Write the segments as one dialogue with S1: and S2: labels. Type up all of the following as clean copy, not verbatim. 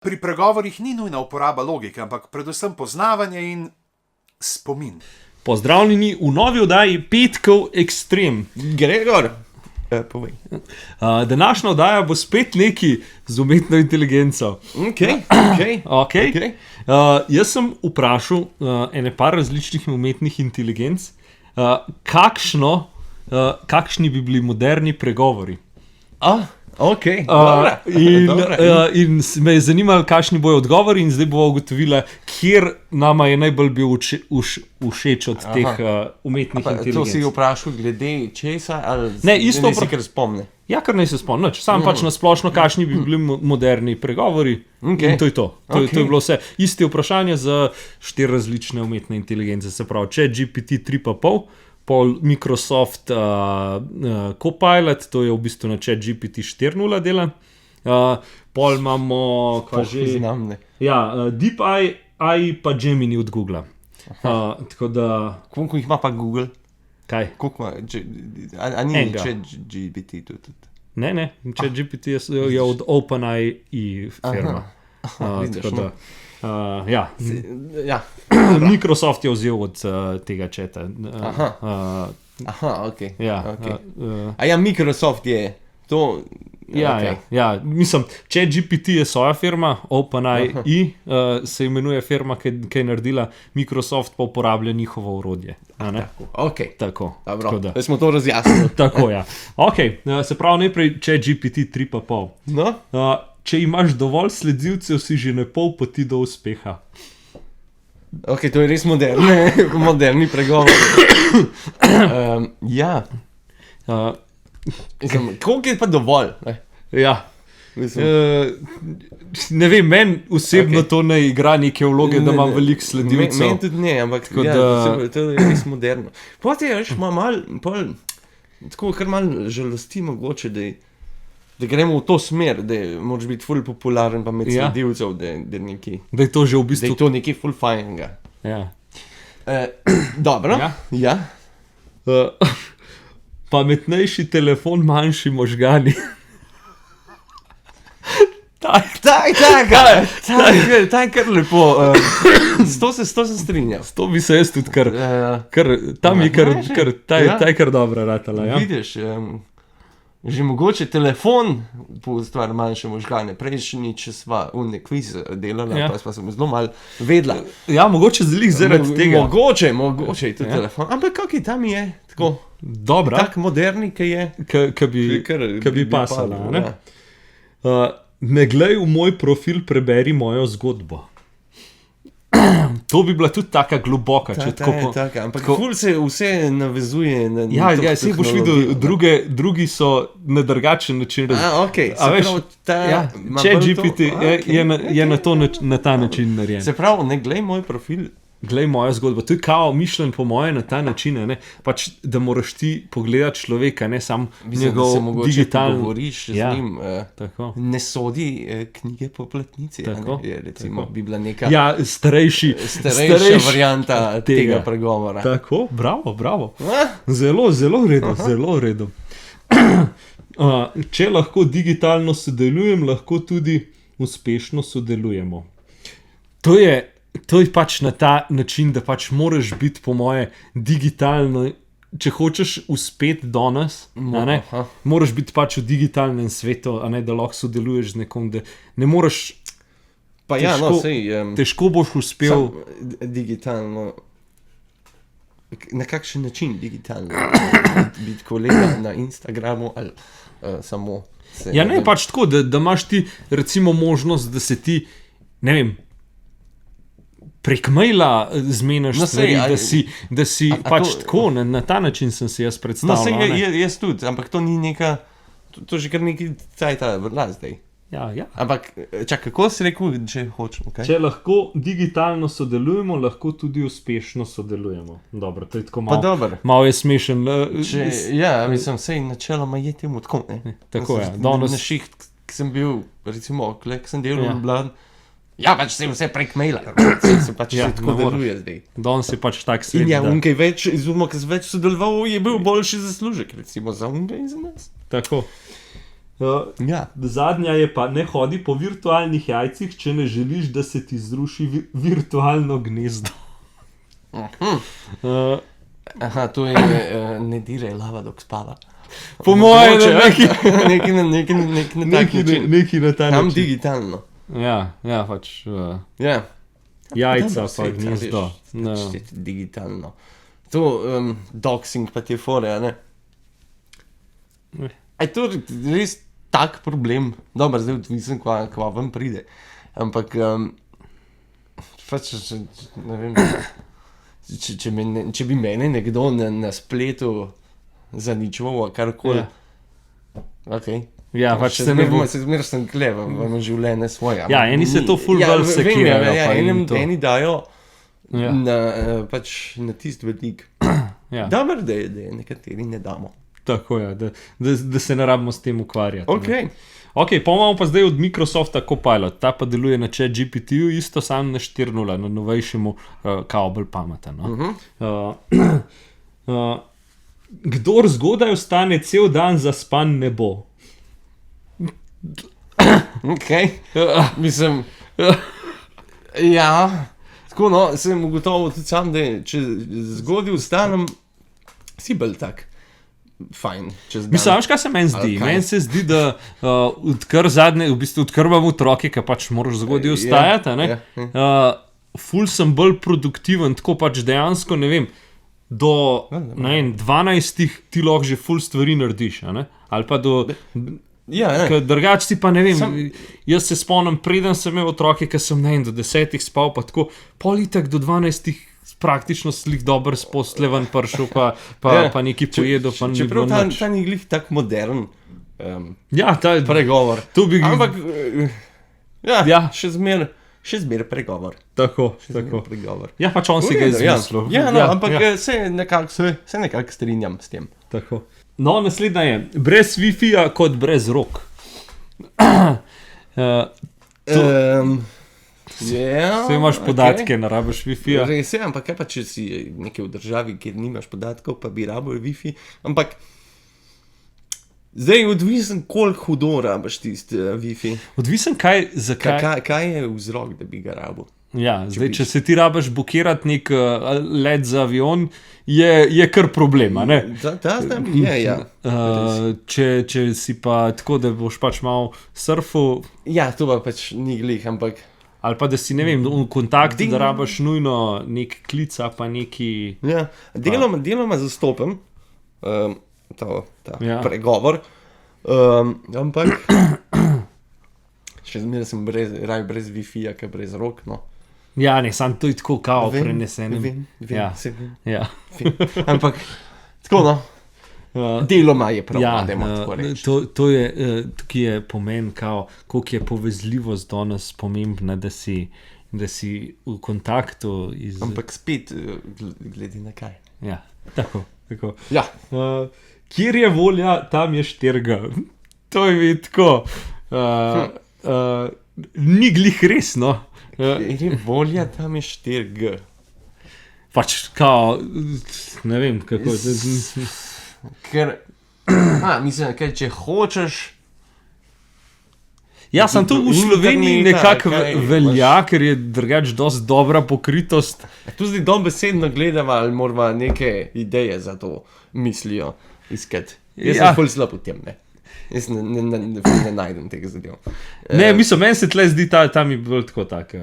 S1: Pri pregovorih ni nujna uporaba logike, ampak predvsem poznavanje in spomin.
S2: Pozdravljeni v novi oddaji Petkov Ekstrem.
S3: Gregor, povej.
S2: Današnja oddaja bo spet neki z umetno inteligenco.
S3: Okay.
S2: Jaz sem vprašal ene par različnih umetnih inteligenc, kakšni bi bili moderni pregovori. In me je zanimalo, kakšni bojo odgovori, in zdaj bomo ugotovili, kjer nama je najbolj bil všeč od teh umetnih inteligenc.
S3: To si vprašal glede česa? Ali
S2: ne, isto
S3: ne si kar spomne?
S2: Ja, kar ne se spomni. Sam pač na splošno, kakšni bi bili moderni pregovori. In to je to. To je bilo vse. Isti vprašanje za 4 različne umetne inteligence. Se pravi, ChatGPT 3.5, pol Microsoft Copilot, to je v bistvu na ChatGPT 4.0 dela. Pol imamo DeepAI pa Gemini od Google. Tako da...
S3: Koliko jih ima pa Google?
S2: Kaj?
S3: A ni ChatGPT tudi?
S2: Ne, ChatGPT je od OpenAI firma. Tako da... Microsoft je vzel od tega chata.
S3: Okay. Microsoft je to...
S2: Mislim, ChatGPT je svoja firma, OpenAI se imenuje firma, ki je naredila, Microsoft pa uporablja njihovo orodje. Tako.
S3: Da smo to razjasnili.
S2: Tako, ja. Se pravi, najprej ChatGPT 3.5.
S3: No?
S2: Če imaš dovolj sledilcev, si že na pol poti do uspeha.
S3: To je res moderni pregovor. Koliko je pa dovolj?
S2: Ne vem, meni osebno to ne igra neke vloge, da imam veliko sledilcev.
S3: Meni tudi ne, ampak to je res moderno. Potem je tako kar malo žalosti mogoče, da gremo v to smer, da moraš biti ful popularen pa med sledilcev,
S2: da je to že v bistvu...
S3: Da je to nekaj ful fajnega. Dobro.
S2: Pametnejši telefon, manjši možgani.
S3: Ta je kar lepo. S to se strinjam.
S2: S to bi se jaz tudi kar... Tam je kar dobra ratala.
S3: Vidiš, že mogoče telefon stvar manjše možgane. Prejšnji, če sva kviz delala, pa sem zelo malo vedla.
S2: Ja, mogoče zlih zaradi tega.
S3: Mogoče je tudi telefon. Ampak kakaj tam je tako
S2: dobra.
S3: Tak moderni, ki je.
S2: Ki bi pasala. Ne glej v moj profil, preberi mojo zgodbo. To bi bila tudi taka globoka.
S3: Ampak ful se vse navezuje na...
S2: si boš videl, drugi so na drugačen način ChatGPT je na ta način narejen.
S3: Se pravi, ne glej moj profil.
S2: Glej moja zgodba. To je kao mišljen po moje na ta način, pač, da moraš ti pogledati človeka, ne sam njegov digitalno.
S3: Govoriš z njim, ne sodi knjige po platnici. Recimo, bi bila neka
S2: starejša
S3: varianta tega pregovora.
S2: Tako, bravo. Zelo v redu. Če lahko digitalno sodelujem, lahko tudi uspešno sodelujemo. To je pač na ta način, da pač moraš biti po moje digitalno, če hočeš uspeti danes, moraš biti pač v digitalnem svetu, da lahko sodeluješ z nekom, da ne moreš, težko boš uspel.
S3: Digitalno, na kakšen način digitalno? Biti kolega na Instagramu ali samo se...
S2: ne, pač tako, da imaš ti recimo možnost, da se ti, ne vem, prek maila zmeniš stvari, da si pač tako, na ta način sem si jaz predstavljal.
S3: Jaz tudi, ampak to ni neka, to že kar nekaj cajta vrla zdaj. Ampak, kako si rekel, če hočem?
S2: Če lahko digitalno sodelujemo, lahko tudi uspešno sodelujemo. Dobro, to je tako malo je smešen.
S3: Mislim, sej načeloma je temu tako, ne?
S2: Tako je.
S3: Na šiht, ki sem bil, recimo, ki sem delal v Ljubljani, pač se vse prek maila, se pač tako deluje zdaj.
S2: Danes je pač tak svet.
S3: In unkaj več, ki več sodeloval, je bil boljši zaslužek, recimo za unkaj in za nas.
S2: Tako.
S3: Ja.
S2: Zadnja je pa, ne hodi po virtualnih jajcih, če ne želiš, da se ti zruši virtualno gnezdo.
S3: Aha, to je ne diraj lava, dok spava.
S2: Po mojem,
S3: Nekaj na tak način.
S2: neki na ta
S3: Tam
S2: način.
S3: digitalno.
S2: Ja, pač
S3: Ja.
S2: jajca pa
S3: Svet,
S2: gnezdo.
S3: veš, pač je digitalno. To doxing pa te fore, a ne? A je to res tak problem? Dobro, zdaj odvisen, kva vam pride. Ampak, pač, ne vem, če bi mene nekdo na spletu zaničval, karkoli.
S2: Ja.
S3: Okay.
S2: Ja, pač
S3: Še
S2: se ne bo.
S3: zmer sem tle, vam življenje svoje.
S2: Ja, eni se to ful bolj sekirajo,
S3: Ja,
S2: pa jim to.
S3: eni dajo
S2: Ja.
S3: pač na tist vedik.
S2: Ja,
S3: Dobro, da je nekateri ne damo.
S2: tako je, da se ne rabimo s tem ukvarjati.
S3: Ok.
S2: Ok, pa imamo pa zdaj od Microsofta Copilot, ta pa deluje na ChatGPT-ju, isto sam na 4.0, na novejšemu, kao bolj pameten. No? Kdor zgodaj ostane cel dan zaspan, ne bo.
S3: Ok. Mislim, ja, tako no, sem ugotovil tudi sam, da če zgodaj vstanem, si bolj tak. Fajn, čez dan.
S2: Mislim, veš, kaj se meni zdi?
S3: Ali kaj?
S2: Meni se zdi, da odkar imamo otroke, ki pač moraš zgodaj vstajati, a ne? Ful sem bolj produktiven, tako pač dejansko, ne vem, do ne vem, 12 ti lahko že ful stvari narediš, a ne? Ali pa do...
S3: Ja, ne.
S2: Drugače si pa ne vem, jaz se spomnim, preden sem imel otroke, ki sem ne vem, do 10 spal, pa tako politek do 12 praktično slih dober s postle ven pršel, pa neki pojedel, pa ni bilo
S3: Čeprav
S2: nič.
S3: ta ni glih tak modern
S2: Ja,
S3: pregovor.
S2: to bi...
S3: Ampak, ja,
S2: Ja.
S3: še zmer pregovor.
S2: Tako.
S3: Pregovor.
S2: Ja, pač on si ga je izmislil.
S3: Ja, no, ampak se nekako strinjam s tem.
S2: Tako. No, naslednja je, brez Wi-Fi-ja kot brez rok.
S3: Ja,
S2: Vse imaš podatke, ne rabiš Wi-Fi-ja.
S3: Res je, ampak kaj pa, če si nekje v državi, kjer nimaš podatkov, pa bi rabil Wi-Fi. Ampak zdaj je odvisen, koliko hudo rabiš tisti Wi-Fi.
S2: Odvisen zakaj.
S3: Kaj je vzrok, da bi ga rabil?
S2: Ja, zdaj, če se ti rabiš bukirati nek let za avion, je kar problema, ne?
S3: Ta znam je, ja.
S2: Če si pa tako, da boš pač malo surfal,
S3: Ja, to pa pač ni glih, ampak
S2: ali pa da si, ne vem, v kontaktu, da rabiš nujno nek klic, pa neki...
S3: ja, deloma zastopim ta
S2: Ja.
S3: pregovor, ampak še zmeraj sem raje brez Wi-Fi-ja, kot brez rok, no.
S2: Ja, ne, sam to je tako kao
S3: Vem,
S2: prenesenem.
S3: vem,
S2: Ja.
S3: se vem.
S2: Ja.
S3: Ampak, tako no, deloma je prav,
S2: Ja,
S3: da tako reči.
S2: tukaj je pomen, koliko je povezljivost danes pomembna, da si v kontaktu.
S3: Ampak spet, glede na kaj.
S2: Ja, tako.
S3: Ja,
S2: Kjer je volja, tam je šterga. To je mi tako. Ni glih res, no.
S3: kjer je volja, tam je 4G.
S2: Pač kao, ne vem kako.
S3: Ker, mislim, kaj, če hočeš,
S2: Ja, sem to v Sloveniji
S3: Interneta,
S2: nekako
S3: kaj,
S2: velja, ker je drugače dosti dobra pokritost.
S3: tu zdaj dobesedno gledamo, ali moramo neke ideje za to mislijo iskati. Jaz
S2: Ja.
S3: sem ful slab v tem, ne. Jaz ne najdem tega zadev.
S2: Ne, mislim, meni se tle zdi tam je bolj tako tak.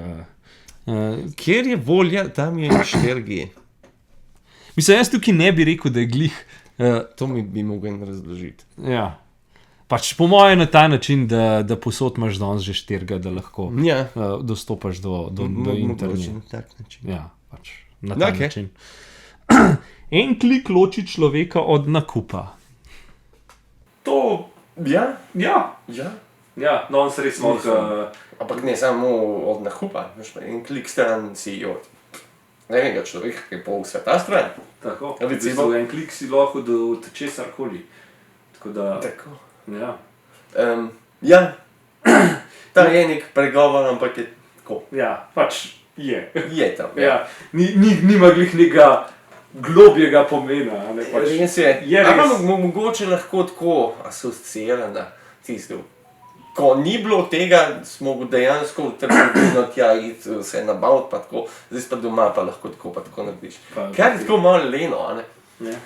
S3: Kjer je volja, tam je 4G.
S2: Mislim, jaz tukaj ne bi rekel, da je glih.
S3: To mi bi mogel razložiti.
S2: Ja. Pač po mojem na ta način, da posod imaš danes že štirga, da lahko
S3: Ja,
S2: dostopaš do
S3: mogoče
S2: interneta.
S3: na tak način.
S2: Ja, pač na ta
S3: Okej.
S2: način. En klik loči človeka od nakupa. To,
S3: Ja,
S2: ja,
S3: ja.
S2: ja, danes res
S3: Ampak ne samo od nakupa, veš pa en klik stran si od nekega človeka, ki je pol sveta stran.
S2: Tako,
S3: Ja, recimo-
S2: en klik si lahko od česar koli. Tako da,
S3: Tako.
S2: ja.
S3: Ja, ta je nek pregovor, ampak je tako.
S2: Ja, pač je.
S3: Je tam.
S2: Ja, nima glih nekega globjega pomena. Ne, pač
S3: Res je.
S2: je
S3: Ampak
S2: res.
S3: mogoče lahko tako asociirana tisto. Ko ni bilo tega, smo dejansko trgovino tja iti, vse nabaviti, pa tako, zdaj pa doma pa lahko tako narediš. Kaj je tako malo leno, a ne?
S2: Ja.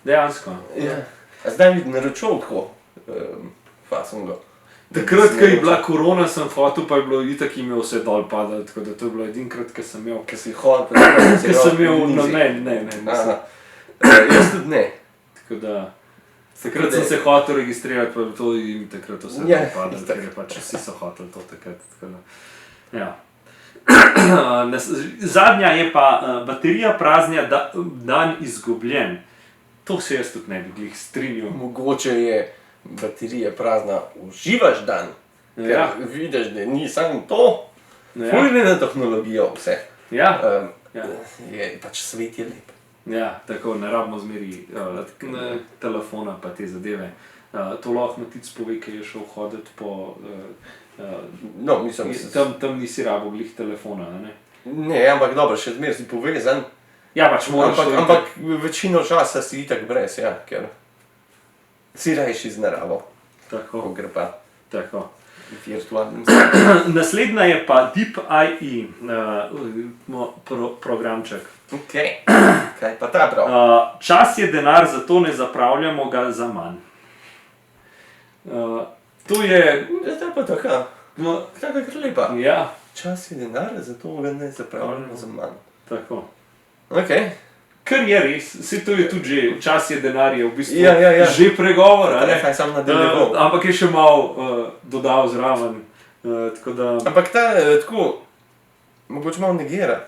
S2: Dejansko.
S3: Ja. A zdaj mi naročil tako, fasom ga.
S2: Takrat, ko je bila korona, sem hotel, pa je bilo itak imel vse dol padati, tako da to je bilo edinkrat, ko sem imel.
S3: Ker si hodil, pa
S2: Ker sem imel, no ne.
S3: Jaz tudi ne.
S2: Tako da, takrat sem se hotel registrirati, pa je to in takrat vse dol padalo, ker je pač vsi so hoteli to takrat. Tako da, ja. Zadnja je pa baterija praznja, dan izgubljen. To se jaz tudi ne bi glih strinjal.
S3: Mogoče je baterija prazna, uživaš dan, ker vidiš, da ni samo to, fujne na tehnologijo vse.
S2: Ja.
S3: Je pač svet je lep.
S2: Ja, tako ne rabimo zmeri telefona pa te zadeve. To lahko Matic pove, ki je šel hoditi po...
S3: No, mislim...
S2: Tam nisi rabo glih telefona, ne?
S3: Ne, ampak dobro, še zmer si povezan.
S2: Ja, pač moraš...
S3: Ampak večino časa si itak brez, ja, ker si rajši z naravo.
S2: Tako.
S3: Ko gre pa
S2: Tako.
S3: virtualnim
S2: Naslednja je pa DeepIE, programček.
S3: Ok, kaj pa ta prav?
S2: Čas je denar, zato ne zapravljamo ga za manj. To je...
S3: Zdaj pa taka, taka kar lepa.
S2: Ja,
S3: Čas je denar, zato ga ne zapravljamo za manj.
S2: tako.
S3: Ok.
S2: Kar je res, vse to je tudi že, čas je denar, je v bistvu
S3: Ja.
S2: že pregovor, a ne?
S3: Kaj sam nadaljeval.
S2: Ampak je še malo dodal zraven, tako da...
S3: Ampak ta, tako, mogoče malo negira.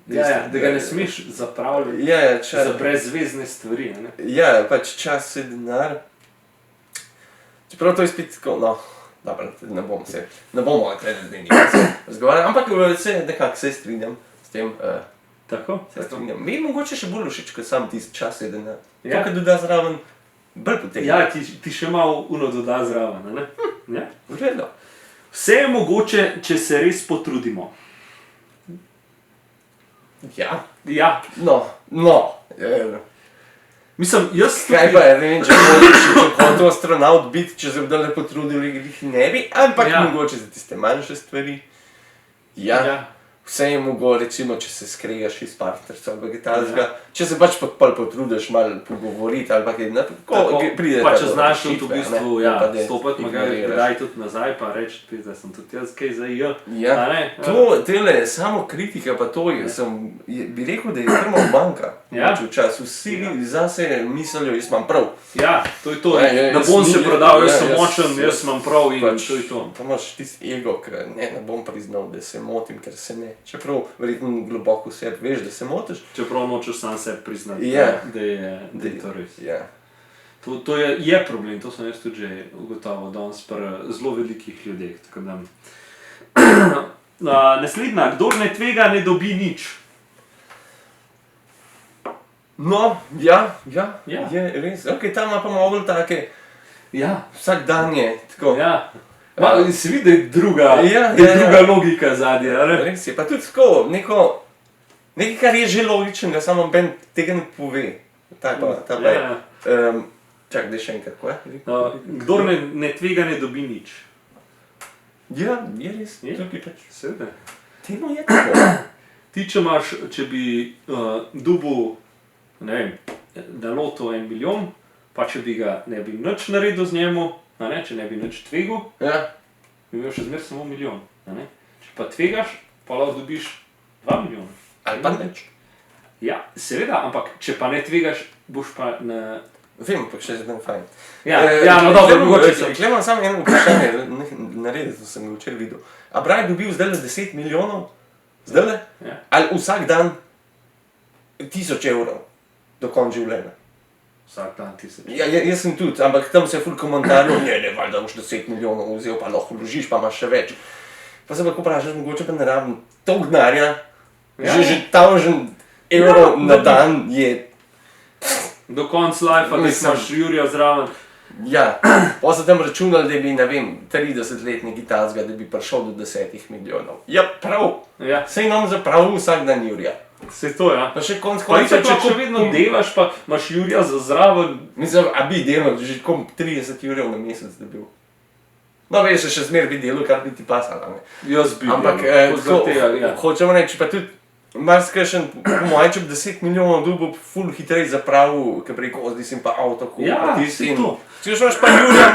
S2: Ja, da ga ne smeš zapravljati
S3: Ja,
S2: za brezvezne stvari, a ne?
S3: Ja, pač čas je denar. Čeprav to je spet tako, no, dobro, ne bomo tukaj zdaj razgovarjali, ampak se nekako se strinjam s tem.
S2: Tako?
S3: Mi mogoče še bolj všeč, kot sam tisti čas je denar.
S2: Ja.
S3: To, kar doda zraven, bolj potegne.
S2: Ja, ti še malo doda zraven, a ne? Ja.
S3: Vredno.
S2: Vse je mogoče, če se res potrudimo.
S3: Ja.
S2: Ja.
S3: No.
S2: Mislim, jaz...
S3: Kaj pa je, ne vem, če bi hotel astronaut biti, če se bi dale potrudili, jih ne bi, ampak mogoče za tiste manjše stvari. Ja. Vse je mogoče, recimo, če se skregaš iz partnerstva ali kaj takega, če se pač potrudiš malo pogovoriti ali pa kaj, pride
S2: pa če znaš tudi v bistvu, stopati
S3: ignoriraš.
S2: tudi nazaj, pa reči, da sem tudi jaz kaj za ja.
S3: Ja, tele samo kritika pa to je, bi rekel, da je kar malo manjka. Včasih vsi zase mislijo, jaz imam prav.
S2: Ja, to je to, ne bom se prodal, jaz sem močen, jaz imam prav in to je to.
S3: Pa imaš tisti ego, ker ne bom priznal, da se motim, ker se ne. Čeprav verjetno globoko v sebi veš, da se motiš.
S2: Čeprav nočeš sam sebi priznati, da je to res.
S3: Ja.
S2: To je problem, to sem jaz tudi že ugotovil danes pri zelo velikih ljudeh. Naslednja, kdor ne tvega, ne dobi nič.
S3: No, ja, je res. Ok, tam ima pa malo bolj take vsak dan je, tako.
S2: Ja. Se vidi, da je druga logika zadnja.
S3: Res je, pa tudi tako, nekaj, kar je že logičnega, samo Ben tega ne pove. Ta pa je. Čak, da še enkrat, ko je?
S2: Kdor ne tvega, ne dobi nič.
S3: Ja, je res, tukaj pač.
S2: Seveda.
S3: Temu je tako.
S2: Ti, če bi dobil, ne vem, na loto 1 milijon, pa če bi ga ne bi nič naredil z njemu, če ne bi nič tvegal, bi imel še zmer samo 1 milijon. Če pa tvegaš, pa lahko dobiš 2 milijona.
S3: Ali pa nič.
S2: Ja, seveda, ampak če pa ne tvegaš, boš pa na...
S3: Vem, ampak še zelo fajn.
S2: No dobro, mogoče sem.
S3: Tukaj imam samo eno vprašanje, naredil sem ga včeraj videl. A Braj dobil zdaj 10 milijonov? Zdaj? Ali vsak dan 1000 evrov do konca življenja?
S2: Vsak dan 1000.
S3: Ja, jaz sem tudi, ampak tam se je ful komentarjev, ne, valjda boš 10 milijonov vzel, pa lahko vložiš, pa imaš še več. Pa se pa vprašaš, mogoče pa ne rabim toliko denarja, že 1000 evrov na dan je...
S2: Do konca lajfa, da imaš Jurija zraven.
S3: Ja, pa so tam računali, da bi, ne vem, 30-letni Kitajska, da bi prišel do 10 milijonov. Ja, prav, sej nam zapravil vsak dan Jurija.
S2: Se to, ja.
S3: Pa še konc
S2: konca, če še vedno delaš, pa imaš Jurija za zraven.
S3: Mislim, a bi delal, že kom 30 Jurijev na mesec dobil. No, veš, še zmeraj bi delal, kar bi ti pasalo.
S2: Jaz bi.
S3: Ampak, hočemo reči, pa tudi marsikajšen, po mojem, če bi 10 milijonov dobil ful hitreje zapravil, ker preko zdaj sem pa avto kupil.
S2: Ja,
S3: tisti
S2: saj to.
S3: Če šel pa Julija,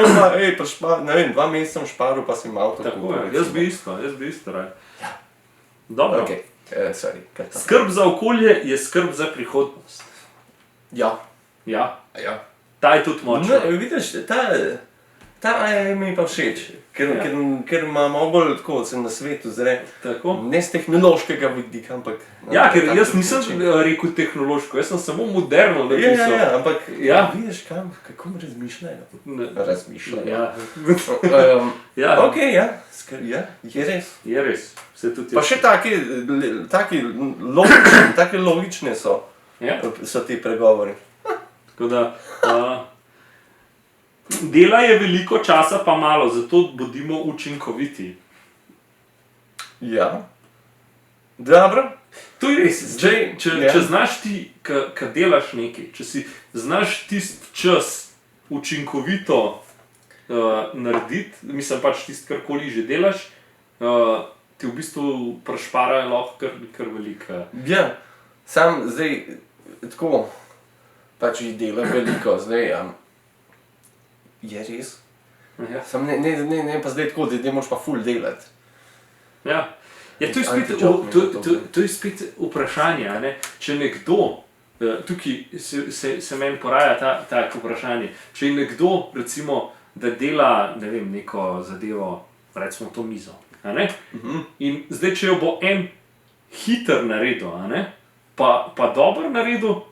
S3: ne vem, 2 meseca sem šparil, pa sem avto
S2: Tako
S3: kupil.
S2: je, jaz bi isto rad. Dobro.
S3: Okay. Sorry, kaj tam?
S2: Skrb za okolje je skrb za prihodnost.
S3: Ja.
S2: Ja,
S3: Ja.
S2: ta je tudi močna.
S3: No, vidiš, ta mi pa všeč, ker ima malo bolj tako, se na svetu zre.
S2: Tako.
S3: Ne z tehnološkega vidika, ampak...
S2: Ja, ker
S3: tak
S2: jaz
S3: način.
S2: nisem rekel tehnološko, jaz sem samo moderno napisal.
S3: Ja, ampak
S2: Ja.
S3: vidiš kam, kako razmišljajo.
S2: Ne.
S3: Razmišljajo.
S2: Ja, ja,
S3: Ok, ja, je res.
S2: je res. Se tudi
S3: Pa še take logične so ti pregovori.
S2: Tako da, dela je veliko, časa pa malo, zato bodimo učinkoviti.
S3: Ja. Dobro.
S2: To je res. Zdaj,
S3: Ja.
S2: če znaš ti, ki delaš nekaj, če si znaš tisti čas učinkovito narediti, mislim pač tisti, karkoli že delaš, ti v bistvu prešparajo lahko kar veliko.
S3: Ja, sam zdaj tako, pač jih dela veliko, zdaj je res.
S2: Ja.
S3: Sam ne pa zdaj tako, da moraš pa ful delati.
S2: Ja. Ja, to je spet,
S3: Anti-job mi je to,
S2: to je spet vprašanje, a ne? Če nekdo, tukaj se meni poraja tako vprašanje, če je nekdo, recimo, da dela, ne vem, neko zadevo, recimo to mizo, a ne? In zdaj, če jo bo en hiter naredil, a ne? Pa dober naredil,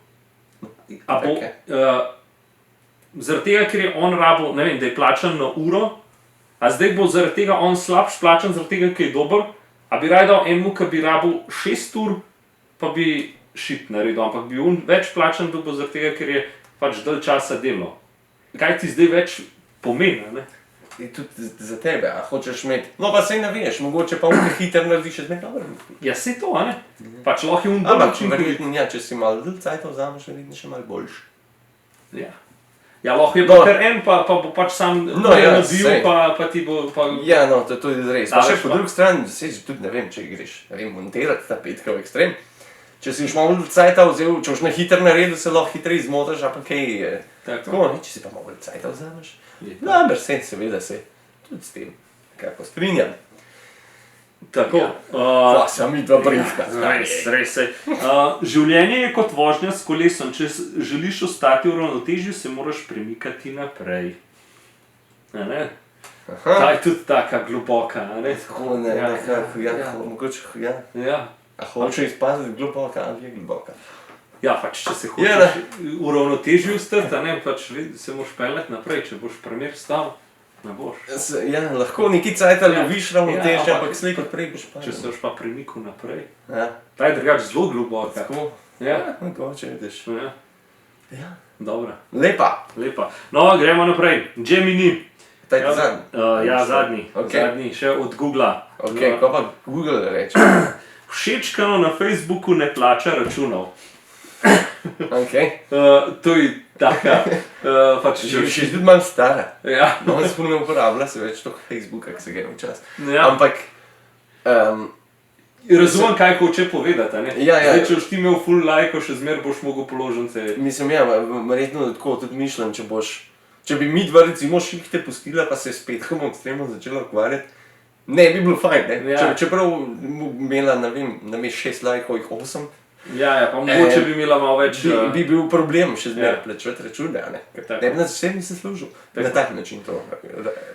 S2: a bo, zaradi tega, ker je on rabil, ne vem, da je plačan na uro, a zdaj bo zaradi tega on slabš plačan, zaradi tega, ker je dober, a bi raje dal enemu, ki bi rabil 6 ur, pa bi šit naredil, ampak bi on več plačan dobil zaradi tega, ker je pač dalj časa delal. Kaj ti zdaj več pomeni, ne?
S3: Je tudi za tebe, a hočeš imeti, no pa sej ne veš, mogoče pa unke hiter narediš še zmeraj dobro.
S2: Ja, sej to, a ne? Pač lahko je on bolj
S3: Ampak
S2: učinkovit.
S3: verjetno, ja, če si malo dlj cajta vzameš, verjetno še malo boljši.
S2: Ja. Ja, lahko je pa kar en, pa bo pač sam
S3: ja,
S2: nabil,
S3: sej.
S2: pa ti bo... Pa...
S3: Ja, no, to je res. Pa še
S2: Daleč
S3: po
S2: pa.
S3: drugi strani, sej tudi ne vem, če greš, ne vem, montirati ta petka v ekstrem. Če si už malo cajta vzel, če už na hiter naredil, se lahko hitreje zmotaš, a pa kaj tako, ne, če si pa malo cajta vzameš.
S2: Je
S3: Dobro, seveda se tudi s tem, kako strinjam.
S2: Tako.
S3: Ja. Sem mi dva brihta.
S2: Res. Življenje je kot vožnja s kolesom. Če želiš ostati v ravnotežju, se moraš premikati naprej. A ne? Ta je tudi taka globoka, a ne?
S3: Tako ne,
S2: Ja,
S3: nekako,
S2: ja.
S3: mogoče, ja.
S2: Ja.
S3: A hoče izpaziti globoka ali je globoka?
S2: Ja, pač če se
S3: Ja,
S2: hočeš v ravnotežju ostati, a ne, pač se moraš peljati naprej, če boš primer stal, ne boš.
S3: Ja, lahko neki cajta
S2: Ja.
S3: loviš ravnotežje,
S2: Ja,
S3: ampak slej kot prej boš
S2: Če
S3: padel.
S2: se boš pa premikal naprej.
S3: Ja,
S2: Ta je drugače zelo globoka.
S3: tako.
S2: Ja.
S3: Mogoče vidiš.
S2: Ja,
S3: Ja.
S2: dobra,
S3: Lepa.
S2: lepa. No, gremo naprej. Gemini.
S3: Taj ti zadnji.
S2: Ja, zadnji.
S3: Okej.
S2: Zadnji, še od Googla.
S3: Ok, ko pa Google reče.
S2: Všečkano na Facebooku ne plača računov.
S3: Ok.
S2: To je taka, pač
S3: Že je tudi malo stara.
S2: Ja,
S3: No, on sploh ne uporablja se več toliko Facebooka, ki se ga je včasih.
S2: ja.
S3: Ampak,
S2: Razumem, kaj hoče povedati, a ne?
S3: Ja, ja.
S2: Zdaj, če boš ti imel full lajko, še zmer boš mogel položnice.
S3: mislim, ja, verjetno tako tudi mišljam, če bi mi dva recimo šihte pustila, pa se s petkom ekstremno začela ukvarjati, ne bi bilo fajn, ne?
S2: Ja.
S3: Čeprav imela, ne vem, namesto 6 lajkov jih 8,
S2: Ja, pa mogoče bi imela malo več.
S3: bi bil problem še zmeraj
S2: Ja.
S3: plačevati račune, a ne?
S2: Tako.
S3: Ne bi nas vsem se služil. Na tak način to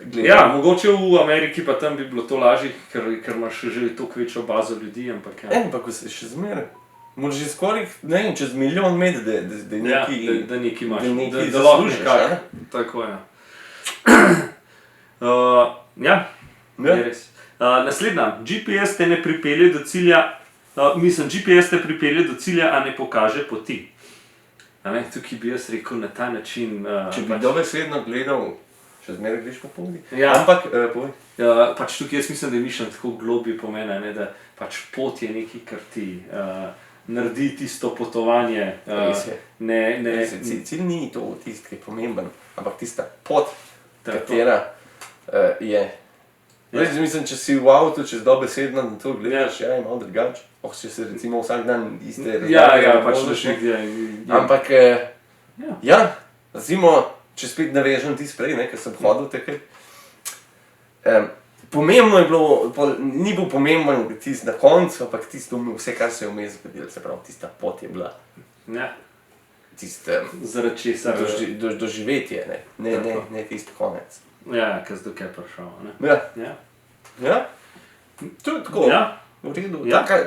S3: gledam.
S2: Ja, mogoče v Ameriki pa tam bi bilo to lažje, ker imaš že toliko večjo bazo ljudi, ampak ja.
S3: Ampak ko se še zmeraj. Moraš že skoraj, ne vem, čez milijon med, da
S2: Ja,
S3: neki...
S2: da nekaj imaš,
S3: da nekaj
S2: da lahko
S3: zaslužiš,
S2: nekako.
S3: a?
S2: Tako je. Ja,
S3: Ja.
S2: je res. Naslednja, GPS te ne pripelje do cilja, GPS te pripelje do cilja, a ne pokaže poti. A ne, tukaj bi jaz rekel na ta način.
S3: Če bi dobesedno gledal, še zmeraj greš po poti.
S2: Ja.
S3: Ampak, povej.
S2: Pač tukaj jaz mislim, da je mišljen tako globje pomena, ne, da pač pot je nekaj, kar ti naredi tisto potovanje.
S3: Res je.
S2: Ne,
S3: Cilj ni to tisti, ki je pomemben, ampak tista pot,
S2: Tako.
S3: katera Je. Veš, mislim, če si v avtu, čez dobesedno na to gledaš, je malo drugače. Če se recimo vsak dan iste
S2: pač nekje.
S3: Ampak, recimo, če spet navežem ti sprej, ker sem hodil takrat. Pomembno je bilo, ni bil pomemben tisti na koncu, ampak tisto vse, kar se je vmes zgodilo, se pravi, tista pot je bila.
S2: Ja.
S3: Tisto
S2: Zaradi česar.
S3: doživetje, ne tisti konec.
S2: Ja, ker zdaj je prišel, ne.
S3: Ja. Ja? To je tako.
S2: Ja.
S3: V redu.
S2: Ja.
S3: Tako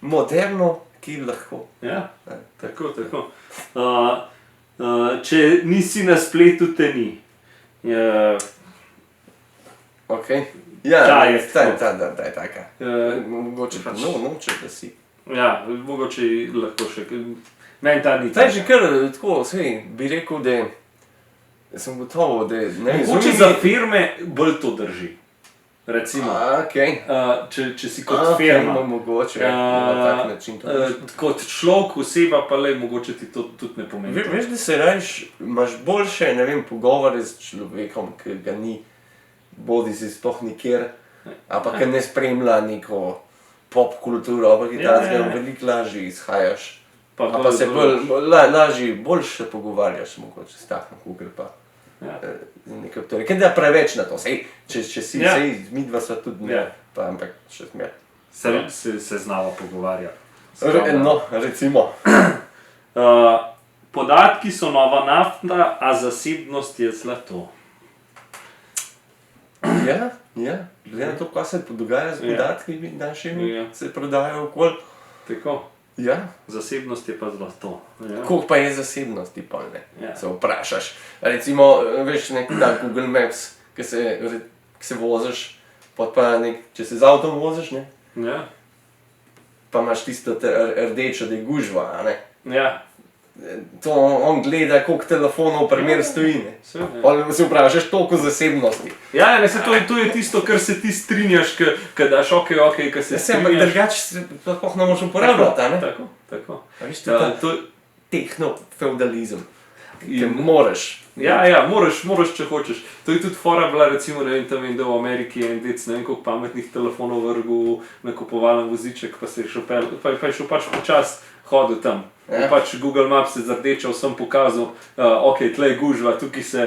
S3: moderno, ki lahko.
S2: Ja, tako. Če nisi na spletu, te ni.
S3: Ok. Ja,
S2: Ta je
S3: ta je taka. Mogoče pa noče, da si.
S2: Ja, mogoče lahko še. Meni ta ni.
S3: Ta je že kar tako, sej, bi rekel, da sem gotovo, da ne
S2: Mogoče za firme bolj to drži. Recimo.
S3: Okej.
S2: Če si kot firma.
S3: Mogoče, na tak način to drži.
S2: Kot človek, oseba pa le, mogoče ti to tudi ne pomeni.
S3: Veš, da se rajš, imaš boljše, ne vem, pogovore z človekom, ki ga ni, bodi si sploh nikjer, ampak ki ne spremlja neko pop kulturo, ampak je tazga veliko lažje izhajaš. Pa se lažje, boljše pogovarjaš mogoče s takim, kukor pa. Ker da preveč na to, če si, midva sva tudi ne, pa ampak še smer.
S2: Se znala pogovarjati.
S3: No, recimo.
S2: Podatki so nova nafta, a zasebnost je zlato.
S3: Ja, glede na to, kaj se dogaja z podatki našimi, se prodajajo okoli.
S2: Tako.
S3: Ja.
S2: Zasebnost je pa zlato.
S3: Koliko pa je zasebnosti pol, ne? Se vprašaš. Recimo, veš, ta Google Maps, ki se voziš, pa če se z avtom voziš, ne?
S2: Ja.
S3: Pa imaš tisto rdečo, da je gužva, a ne?
S2: Ja.
S3: To on gleda, koliko telefonov primer stoji, ne? Pa se vprašaš toliko zasebnosti.
S2: Ja, ne, to je tisto, kar se ti strinjaš, kad daš okej, kad se strinjaš.
S3: Ampak drugače se sploh ne moreš uporabljati, a ne?
S2: Tako.
S3: A veš, to je tehno-feudalizem, ki moraš.
S2: Ja, moraš, če hočeš. To je tudi fora bila, recimo, ne vem, tam vem, da v Ameriki je en dec, ne vem, koliko pametnih telefonov vrgel na kupovalen voziček, pa je šel pač počas hodil tam. In pač Google Maps je zardečal, sem pokazal, tle je gužva, tukaj se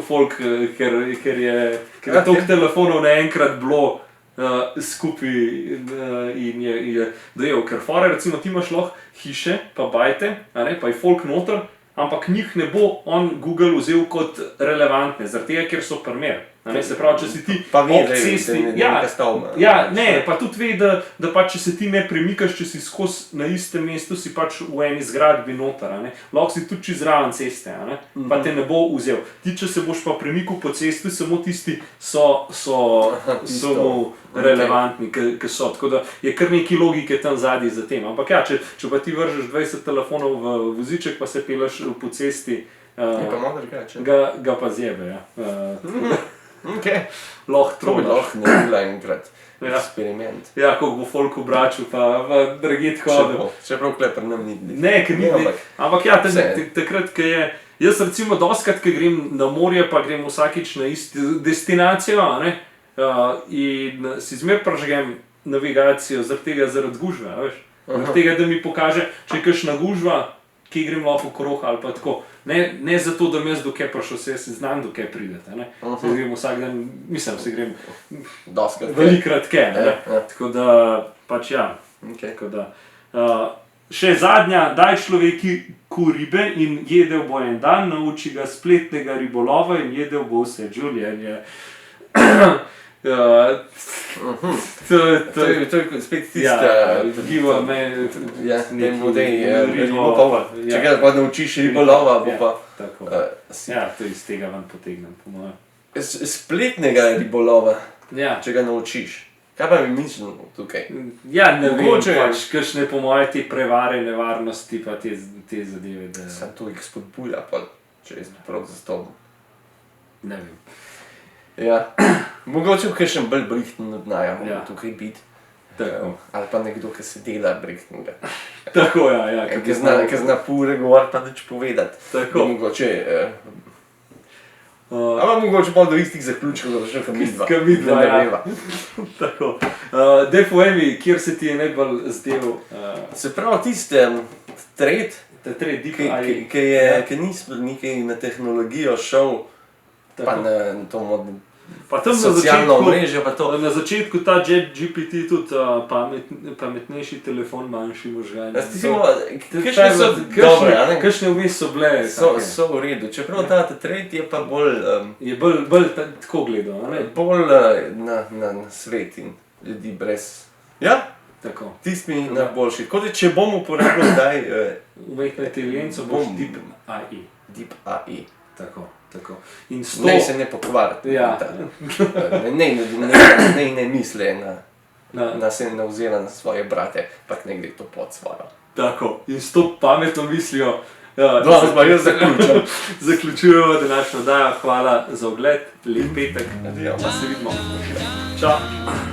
S2: folk, ker je toliko telefonov naenkrat bilo skupaj in je dojel. Ker fora, recimo, ti imaš lahko hiše, pa bajte, pa je folk noter, ampak njih ne bo on Google vzel kot relevantne, zaradi tega, ker so primer. Se pravi, če si ti ob cesti, pa tudi ve, da pač, če se ti ne premikaš, če si skozi na istem mestu, si pač v eni zgradbi noter, lahko si tudi čez raven ceste, pa te ne bo vzel. Ti, če se boš pa premikal po cesti, samo tisti so mu relevantni, ki so. Tako da je kar nekaj logike tam zadaj za tem. Ampak ja, če pa ti vržeš 20 telefonov v voziček, pa se peleš po cesti, ga pa zjebe, Lahko tronaš.
S3: Lahko ne bila enkrat eksperiment.
S2: Ja, koliko bo folk obračal, pa dragit hodil.
S3: Čeprav klepr nam ni bili.
S2: Ne, ker ni bili. Ampak ja, takrat, ko je... Jaz recimo doskrat, ko grem na morje, pa grem vsakič na isti destinacijo, in si zmer prežgem navigacijo zaradi gužve, veš. Zaradi tega, da mi pokaže, če je kakšna gužva, kje grem lahko krog ali pa tako. Ne zato, da mi jaz do kje prišel, se znam do kje pridete, Se grem vsak dan, mislim, se grem velikrat kje, Tako da, pač ja. Tako da, še zadnja, daj človeku ribe in jedel bo en dan, nauči ga spletnega ribolova in jedel bo vse življenje.
S3: To je spet tista
S2: giva me
S3: ribolova. Če ga pa naučiš ribolova, bo pa...
S2: Ja, to iz tega vam potegnem, po mojem.
S3: Spletnega ribolova, če ga naučiš. Kaj pa mi mislim tukaj?
S2: Ja, ne vem, pač kakšne po moje te prevare, nevarnosti pa te zadeve.
S3: Sam to jih spodbuja, pa če jaz prav zastopim.
S2: Ne vem.
S3: Ja, mogoče v kakšen bolj brihtno nadnaja mogo tukaj biti. Ali pa nekdo, ki se dela brihtnega.
S2: Tako, ja.
S3: Ki zna pure govor pa nič povedati.
S2: Tako.
S3: Mogoče Ampak mogoče pa do istih zaključkov, da še midva.
S2: Ka midva,
S3: Da ne
S2: ja.
S3: veva.
S2: Tako. Dej povej mi, kjer se ti je najbolj zdel
S3: Se pravi, tiste trade,
S2: ta trej deep AI?
S3: ki ni nekaj na tehnologijo šel, pa na to
S2: Pa tam
S3: socialno omrežje, pa to.
S2: Na začetku ta GPT tudi pametnejši telefon, manjši možgani.
S3: Kakšne so dobre, a ne?
S2: Kakšne vmes so bile?
S3: So v redu, čeprav ta trade je pa bolj
S2: Je bolj tako gledal, a ne?
S3: bolj na svet in ljudi brez. Ja,
S2: Tako.
S3: tisti mi najboljši. Tako da če bom uporabljal kdaj
S2: Umetna inteligenca boš
S3: Bom.
S2: deep AI.
S3: Deep AI.
S2: Tako. In
S3: Ne se ne pokvariti.
S2: Ja.
S3: Ne misle na se ne vzela na svoje brate, pa ne gre to pod svojo.
S2: Tako. In s to pametno mislijo
S3: Danes pa jaz zaključim.
S2: zaključujemo današnjo oddajo. Hvala za ogled, lep petek,
S3: Adijo.
S2: pa se vidimo. Čau.